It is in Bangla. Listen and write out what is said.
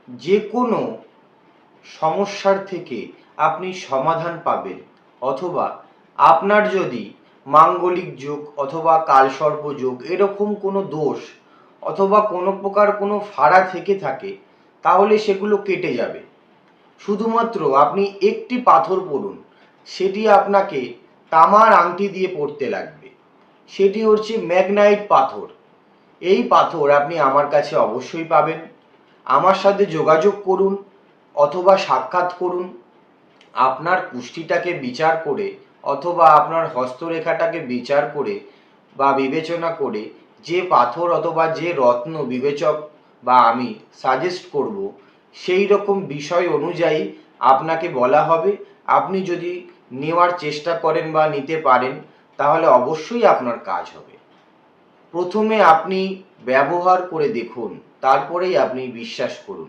যে কোনো সমস্যার থেকে আপনি সমাধান পাবেন, অথবা আপনার যদি মাঙ্গলিক যোগ অথবা কালসর্প যোগ এরকম কোনো দোষ অথবা কোনো প্রকার কোনো ফাড়া থেকে থাকে, তাহলে সেগুলো কেটে যাবে। শুধুমাত্র আপনি একটি পাথর পড়ুন, সেটি আপনাকে তামার আংটি দিয়ে পড়তে লাগবে। সেটি হচ্ছে ম্যাগনাইট পাথর। এই পাথর আপনি আমার কাছে অবশ্যই পাবেন। আমার সাথে যোগাযোগ করুন অথবা সাক্ষাৎ করুন। আপনার কুষ্ঠিটাকে বিচার করে অথবা আপনার হস্তরেখাটাকে বিচার করে বা বিবেচনা করে যে পাথর অথবা যে রত্ন বিবেচক বা আমি সাজেস্ট করব, সেই রকম বিষয় অনুযায়ী আপনাকে বলা হবে। আপনি যদি নেওয়ার চেষ্টা করেন বা নিতে পারেন, তাহলে অবশ্যই আপনার কাজ হবে। প্রথমে আপনি ব্যবহার করে দেখুন, তারপরেই আপনি বিশ্বাস করুন।